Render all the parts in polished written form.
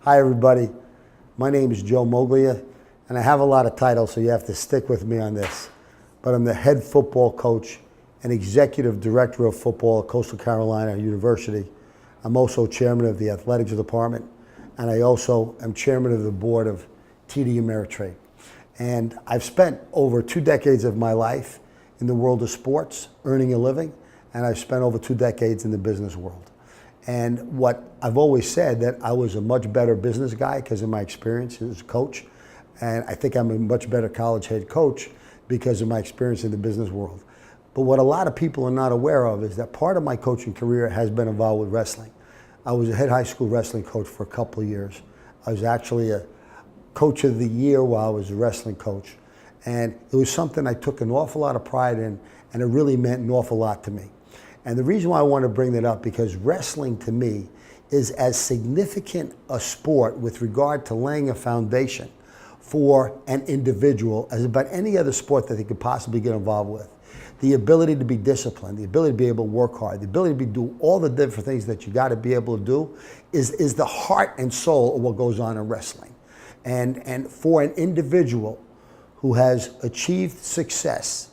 Hi everybody, my name is Joe Moglia, and I have a lot of titles, so you have to stick with me on this. But I'm the head football coach and executive director of football at Coastal Carolina University. I'm also chairman of the athletics department, and I also am chairman of the board of TD Ameritrade. And I've spent over 2 decades of my life in the world of sports, earning a living, and I've spent over 2 decades in the business world. And what I've always said, that I was a much better business guy because of my experience as a coach, and I think I'm a much better college head coach because of my experience in the business world. But what a lot of people are not aware of is that part of my coaching career has been involved with wrestling. I was a head high school wrestling coach for a couple of years. I was actually a coach of the year while I was a wrestling coach. And it was something I took an awful lot of pride in, and it really meant an awful lot to me. And the reason why I want to bring that up, because wrestling to me is as significant a sport with regard to laying a foundation for an individual as about any other sport that they could possibly get involved with. The ability to be disciplined, the ability to be able to work hard, the ability to do all the different things that you got to be able to do is the heart and soul of what goes on in wrestling. And for an individual who has achieved success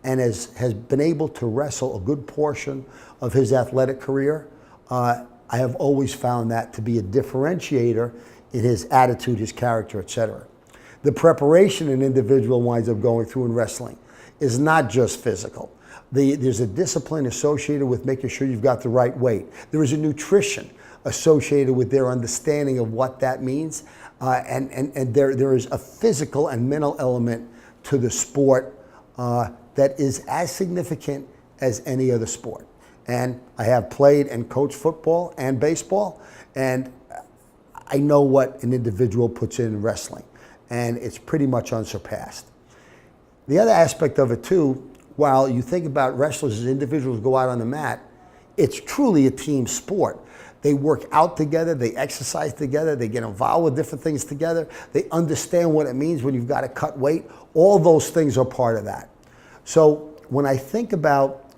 and has been able to wrestle a good portion of his athletic career, I have always found that to be a differentiator in his attitude, his character, etc. The preparation an individual winds up going through in wrestling is not just physical. There's a discipline associated with making sure you've got the right weight. There is a nutrition associated with their understanding of what that means. And there is a physical and mental element to the sport that is as significant as any other sport. And I have played and coached football and baseball, and I know what an individual puts in wrestling, and it's pretty much unsurpassed. The other aspect of it too, while you think about wrestlers as individuals go out on the mat, it's truly a team sport. They work out together, they exercise together, they get involved with different things together, they understand what it means when you've got to cut weight. All those things are part of that. So when I think about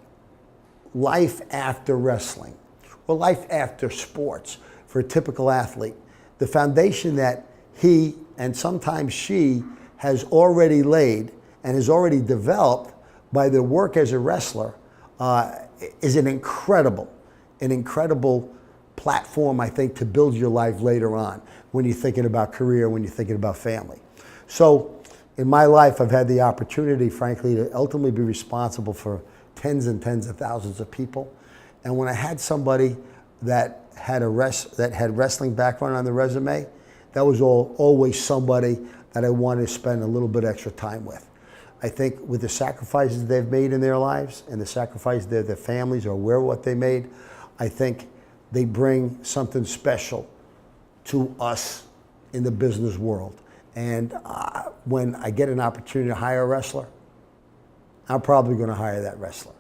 life after wrestling, or life after sports for a typical athlete, the foundation that he and sometimes she has already laid and has already developed by their work as a wrestler is an incredible platform, I think, to build your life later on when you're thinking about career, when you're thinking about family. So in my life, I've had the opportunity, frankly, to ultimately be responsible for tens and tens of thousands of people. And when I had somebody that had wrestling background on the resume, that was always somebody that I wanted to spend a little bit extra time with. I think with the sacrifices they've made in their lives and the sacrifices that their families are aware of what they made, I think they bring something special to us in the business world. And when I get an opportunity to hire a wrestler, I'm probably going to hire that wrestler.